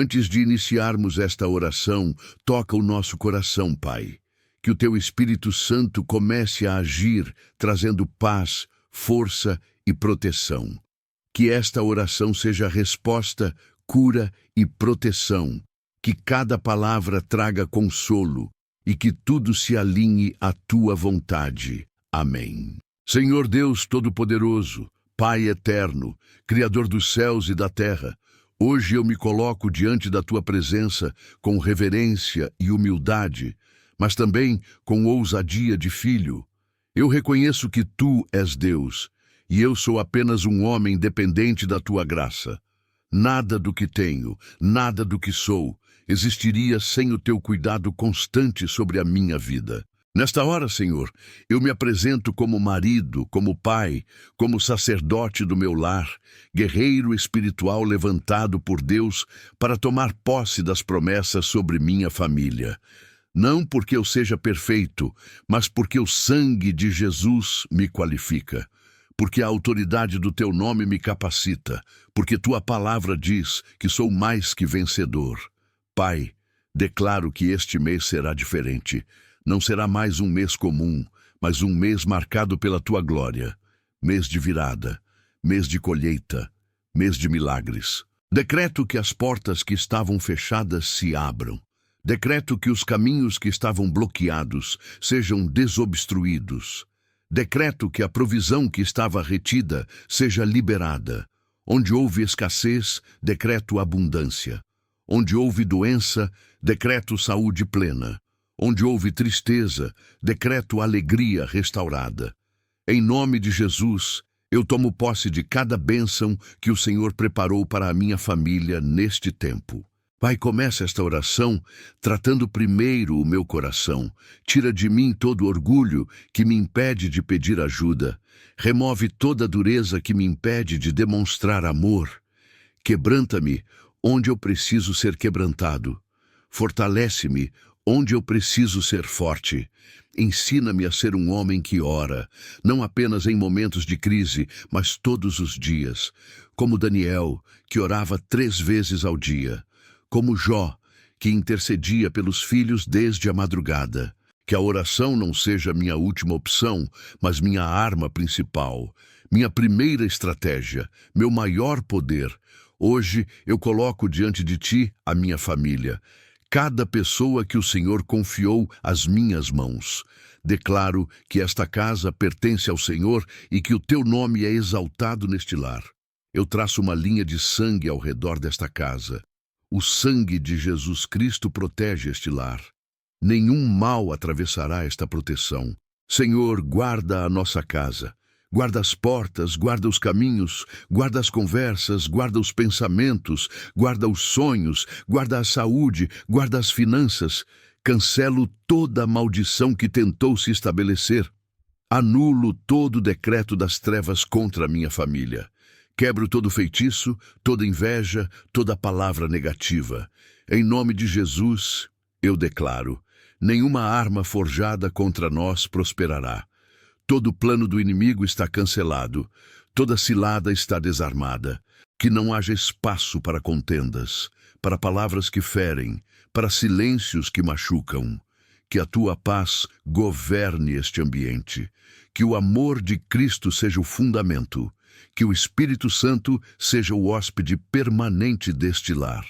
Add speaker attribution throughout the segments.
Speaker 1: Antes de iniciarmos esta oração, toca o nosso coração, Pai. Que o Teu Espírito Santo comece a agir, trazendo paz, força e proteção. Que esta oração seja resposta, cura e proteção. Que cada palavra traga consolo e que tudo se alinhe à Tua vontade. Amém. Senhor Deus Todo-Poderoso, Pai eterno, Criador dos céus e da terra, hoje eu me coloco diante da Tua presença com reverência e humildade, mas também com ousadia de filho. Eu reconheço que Tu és Deus, e eu sou apenas um homem dependente da Tua graça. Nada do que tenho, nada do que sou, existiria sem o Teu cuidado constante sobre a minha vida. Nesta hora, Senhor, eu me apresento como marido, como pai, como sacerdote do meu lar, guerreiro espiritual levantado por Deus para tomar posse das promessas sobre minha família. Não porque eu seja perfeito, mas porque o sangue de Jesus me qualifica. Porque a autoridade do Teu nome me capacita, porque Tua palavra diz que sou mais que vencedor. Pai, declaro que este mês será diferente. Não será mais um mês comum, mas um mês marcado pela Tua glória. Mês de virada, mês de colheita, mês de milagres. Decreto que as portas que estavam fechadas se abram. Decreto que os caminhos que estavam bloqueados sejam desobstruídos. Decreto que a provisão que estava retida seja liberada. Onde houve escassez, decreto abundância. Onde houve doença, decreto saúde plena. Onde houve tristeza, decreto alegria restaurada. Em nome de Jesus, eu tomo posse de cada bênção que o Senhor preparou para a minha família neste tempo. Pai, começa esta oração tratando primeiro o meu coração. Tira de mim todo orgulho que me impede de pedir ajuda. Remove toda dureza que me impede de demonstrar amor. Quebranta-me onde eu preciso ser quebrantado. Fortalece-me onde eu preciso ser forte. Ensina-me a ser um homem que ora, não apenas em momentos de crise, mas todos os dias. Como Daniel, que orava 3 vezes ao dia. Como Jó, que intercedia pelos filhos desde a madrugada. Que a oração não seja minha última opção, mas minha arma principal, minha primeira estratégia, meu maior poder. Hoje eu coloco diante de Ti a minha família, cada pessoa que o Senhor confiou às minhas mãos. Declaro que esta casa pertence ao Senhor e que o Teu nome é exaltado neste lar. Eu traço uma linha de sangue ao redor desta casa. O sangue de Jesus Cristo protege este lar. Nenhum mal atravessará esta proteção. Senhor, guarda a nossa casa. Guarda as portas, guarda os caminhos, guarda as conversas, guarda os pensamentos, guarda os sonhos, guarda a saúde, guarda as finanças. Cancelo toda a maldição que tentou se estabelecer. Anulo todo o decreto das trevas contra a minha família. Quebro todo feitiço, toda inveja, toda palavra negativa. Em nome de Jesus, eu declaro: nenhuma arma forjada contra nós prosperará. Todo plano do inimigo está cancelado, toda cilada está desarmada. Que não haja espaço para contendas, para palavras que ferem, para silêncios que machucam. Que a Tua paz governe este ambiente. Que o amor de Cristo seja o fundamento. Que o Espírito Santo seja o hóspede permanente deste lar.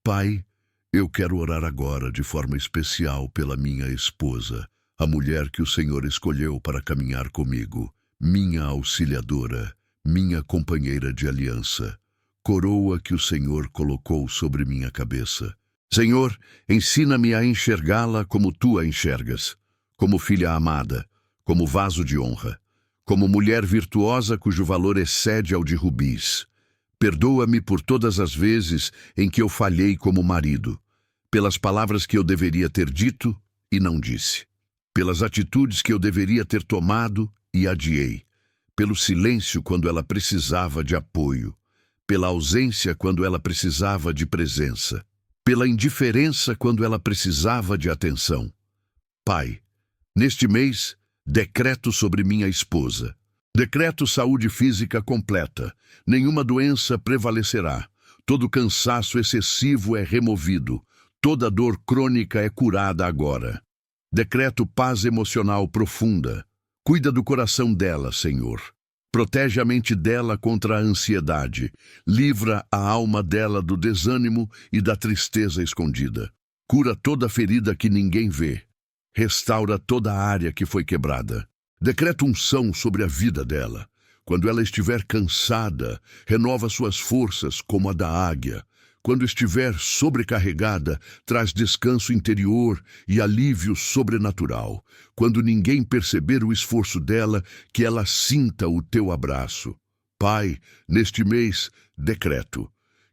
Speaker 1: Pai, eu quero orar agora de forma especial pela minha esposa, a mulher que o Senhor escolheu para caminhar comigo, minha auxiliadora, minha companheira de aliança, coroa que o Senhor colocou sobre minha cabeça. Senhor, ensina-me a enxergá-la como Tu a enxergas, como filha amada, como vaso de honra, como mulher virtuosa cujo valor excede ao de rubis. Perdoa-me por todas as vezes em que eu falhei como marido, pelas palavras que eu deveria ter dito e não disse, pelas atitudes que eu deveria ter tomado e adiei, pelo silêncio quando ela precisava de apoio, pela ausência quando ela precisava de presença, pela indiferença quando ela precisava de atenção. Pai, neste mês, decreto sobre minha esposa. Decreto saúde física completa. Nenhuma doença prevalecerá. Todo cansaço excessivo é removido. Toda dor crônica é curada agora. Decreto paz emocional profunda. Cuida do coração dela, Senhor. Protege a mente dela contra a ansiedade. Livra a alma dela do desânimo e da tristeza escondida. Cura toda ferida que ninguém vê. Restaura toda a área que foi quebrada. Decreta unção sobre a vida dela. Quando ela estiver cansada, renova suas forças como a da águia. Quando estiver sobrecarregada, traz descanso interior e alívio sobrenatural. Quando ninguém perceber o esforço dela, que ela sinta o teu abraço. Pai, neste mês, decreto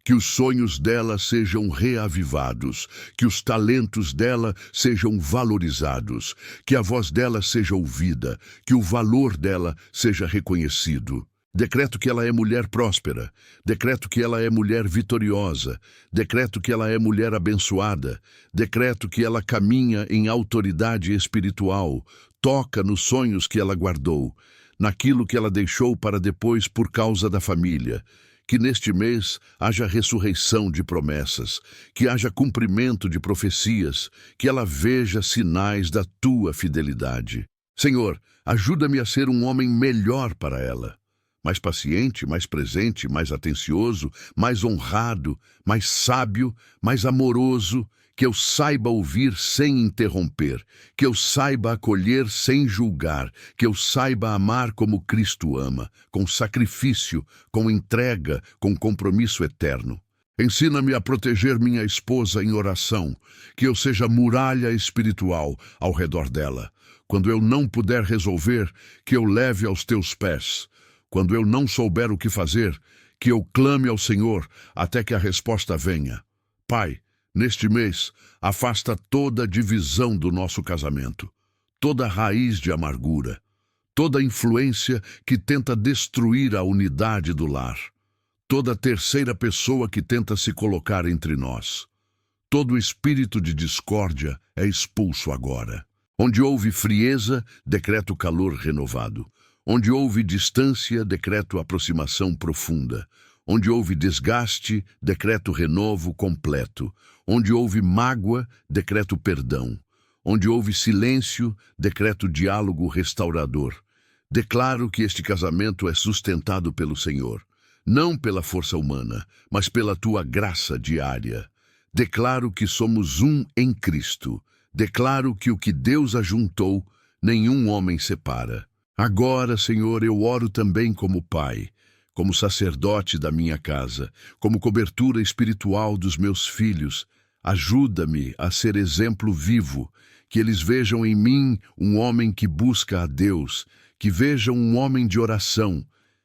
Speaker 1: que os sonhos dela sejam reavivados, que os talentos dela sejam valorizados, que a voz dela seja ouvida, que o valor dela seja reconhecido. Decreto que ela é mulher próspera, decreto que ela é mulher vitoriosa, decreto que ela é mulher abençoada, decreto que ela caminha em autoridade espiritual, toca nos sonhos que ela guardou, naquilo que ela deixou para depois por causa da família. Que neste mês haja ressurreição de promessas, que haja cumprimento de profecias, que ela veja sinais da tua fidelidade. Senhor, ajuda-me a ser um homem melhor para ela. Mais paciente, mais presente, mais atencioso, mais honrado, mais sábio, mais amoroso, que eu saiba ouvir sem interromper, que eu saiba acolher sem julgar, que eu saiba amar como Cristo ama, com sacrifício, com entrega, com compromisso eterno. Ensina-me a proteger minha esposa em oração, que eu seja muralha espiritual ao redor dela. Quando eu não puder resolver, que eu leve aos teus pés. Quando eu não souber o que fazer, que eu clame ao Senhor até que a resposta venha. Pai, neste mês, afasta toda divisão do nosso casamento, toda raiz de amargura, toda influência que tenta destruir a unidade do lar, toda terceira pessoa que tenta se colocar entre nós. Todo espírito de discórdia é expulso agora. Onde houve frieza, decreto calor renovado. Onde houve distância, decreto aproximação profunda. Onde houve desgaste, decreto renovo completo. Onde houve mágoa, decreto perdão. Onde houve silêncio, decreto diálogo restaurador. Declaro que este casamento é sustentado pelo Senhor, não pela força humana, mas pela tua graça diária. Declaro que somos um em Cristo. Declaro que o que Deus ajuntou, nenhum homem separa. Agora, Senhor, eu oro também como pai, como sacerdote da minha casa, como cobertura espiritual dos meus filhos. Ajuda-me a ser exemplo vivo, que eles vejam em mim um homem que busca a Deus, que vejam um homem de oração,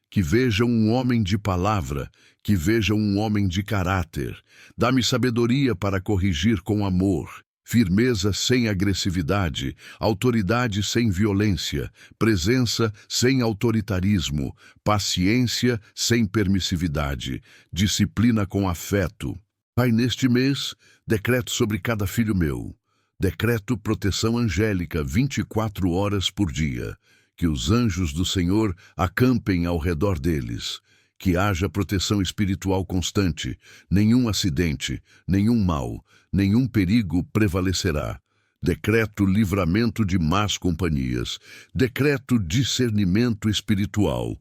Speaker 1: que vejam um homem de palavra, que vejam um homem de caráter. Dá-me sabedoria para corrigir com amor, firmeza sem agressividade, autoridade sem violência, presença sem autoritarismo, paciência sem permissividade, disciplina com afeto. Pai, neste mês, decreto sobre cada filho meu. Decreto proteção angélica 24 horas por dia. Que os anjos do Senhor acampem ao redor deles. Que haja proteção espiritual constante, nenhum acidente, nenhum mal, nenhum perigo prevalecerá. Decreto livramento de más companhias, decreto discernimento espiritual,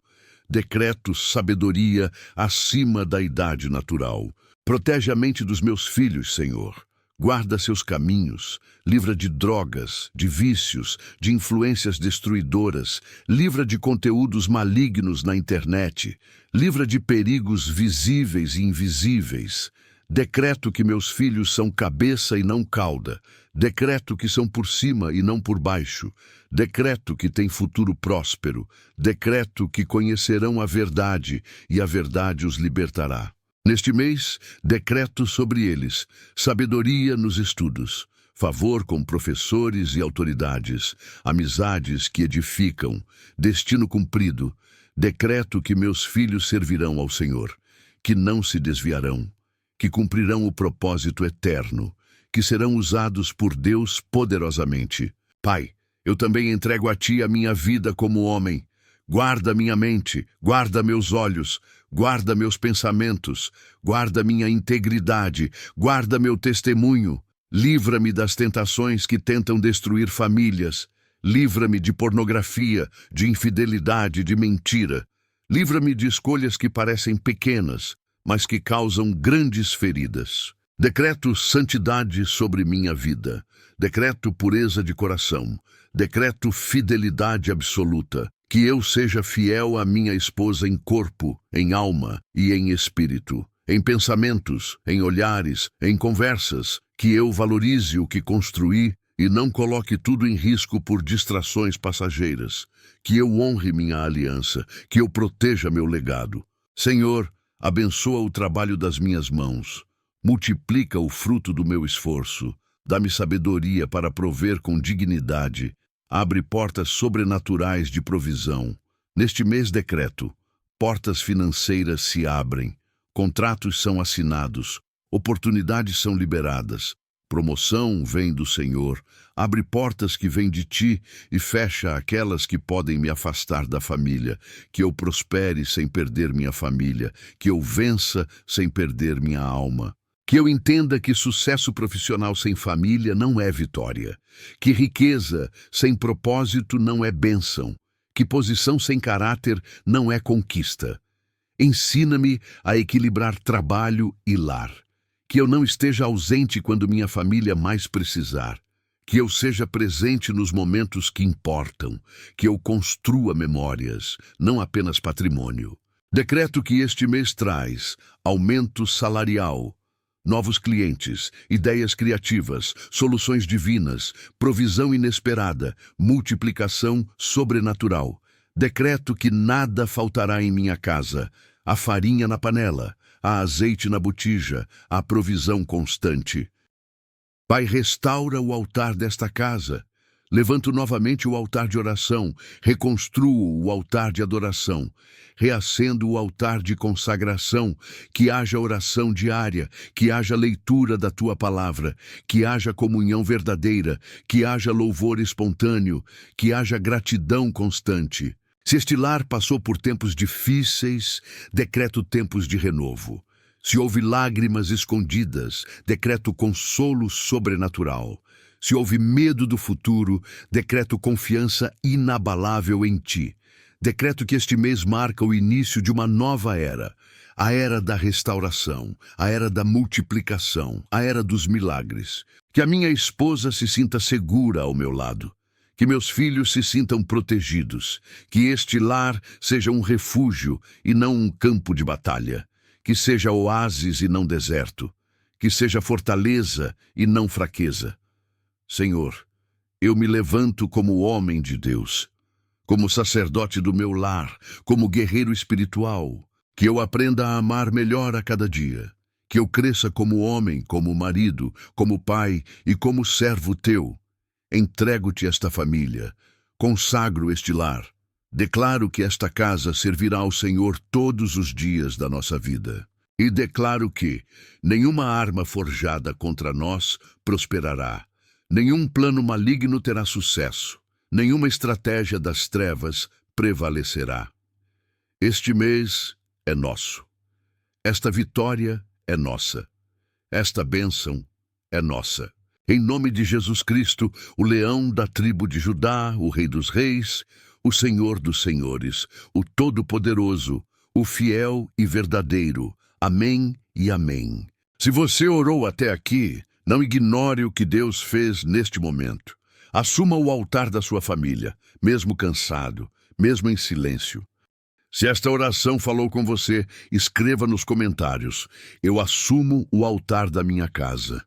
Speaker 1: decreto sabedoria acima da idade natural. Protege a mente dos meus filhos, Senhor. Guarda seus caminhos, livra de drogas, de vícios, de influências destruidoras, livra de conteúdos malignos na internet, livra de perigos visíveis e invisíveis. Decreto que meus filhos são cabeça e não cauda, decreto que são por cima e não por baixo, decreto que têm futuro próspero, decreto que conhecerão a verdade e a verdade os libertará. Neste mês, decreto sobre eles sabedoria nos estudos, favor com professores e autoridades, amizades que edificam, destino cumprido. Decreto que meus filhos servirão ao Senhor, que não se desviarão, que cumprirão o propósito eterno, que serão usados por Deus poderosamente. Pai, eu também entrego a Ti a minha vida como homem. Guarda minha mente, guarda meus olhos, guarda meus pensamentos, guarda minha integridade, guarda meu testemunho. Livra-me das tentações que tentam destruir famílias. Livra-me de pornografia, de infidelidade, de mentira. Livra-me de escolhas que parecem pequenas, mas que causam grandes feridas. Decreto santidade sobre minha vida. Decreto pureza de coração. Decreto fidelidade absoluta. Que eu seja fiel à minha esposa em corpo, em alma e em espírito, em pensamentos, em olhares, em conversas, que eu valorize o que construí e não coloque tudo em risco por distrações passageiras, que eu honre minha aliança, que eu proteja meu legado. Senhor, abençoa o trabalho das minhas mãos, multiplica o fruto do meu esforço, dá-me sabedoria para prover com dignidade. Abre portas sobrenaturais de provisão. Neste mês decreto, portas financeiras se abrem, contratos são assinados, oportunidades são liberadas, promoção vem do Senhor, abre portas que vêm de ti e fecha aquelas que podem me afastar da família, que eu prospere sem perder minha família, que eu vença sem perder minha alma. Que eu entenda que sucesso profissional sem família não é vitória, que riqueza sem propósito não é bênção, que posição sem caráter não é conquista. Ensina-me a equilibrar trabalho e lar, que eu não esteja ausente quando minha família mais precisar, que eu seja presente nos momentos que importam, que eu construa memórias, não apenas patrimônio. Decreto que este mês traz aumento salarial, novos clientes, ideias criativas, soluções divinas, provisão inesperada, multiplicação sobrenatural. Decreto que nada faltará em minha casa, há farinha na panela, há azeite na botija, há provisão constante. Pai, restaura o altar desta casa. Levanto novamente o altar de oração, reconstruo o altar de adoração, reacendo o altar de consagração, que haja oração diária, que haja leitura da Tua palavra, que haja comunhão verdadeira, que haja louvor espontâneo, que haja gratidão constante. Se este lar passou por tempos difíceis, decreto tempos de renovo. Se houve lágrimas escondidas, decreto consolo sobrenatural. Se houve medo do futuro, decreto confiança inabalável em Ti. Decreto que este mês marca o início de uma nova era, a era da restauração, a era da multiplicação, a era dos milagres. Que a minha esposa se sinta segura ao meu lado, que meus filhos se sintam protegidos, que este lar seja um refúgio e não um campo de batalha, que seja oásis e não deserto, que seja fortaleza e não fraqueza. Senhor, eu me levanto como homem de Deus, como sacerdote do meu lar, como guerreiro espiritual, que eu aprenda a amar melhor a cada dia, que eu cresça como homem, como marido, como pai e como servo Teu. Entrego-te esta família, consagro este lar, declaro que esta casa servirá ao Senhor todos os dias da nossa vida. E declaro que nenhuma arma forjada contra nós prosperará. Nenhum plano maligno terá sucesso, nenhuma estratégia das trevas prevalecerá. Este mês é nosso. Esta vitória é nossa. Esta bênção é nossa. Em nome de Jesus Cristo, o leão da tribo de Judá, o Rei dos Reis, o Senhor dos Senhores, o Todo-Poderoso, o fiel e verdadeiro. Amém e amém. Se você orou até aqui, não ignore o que Deus fez neste momento. Assuma o altar da sua família, mesmo cansado, mesmo em silêncio. Se esta oração falou com você, escreva nos comentários: eu assumo o altar da minha casa.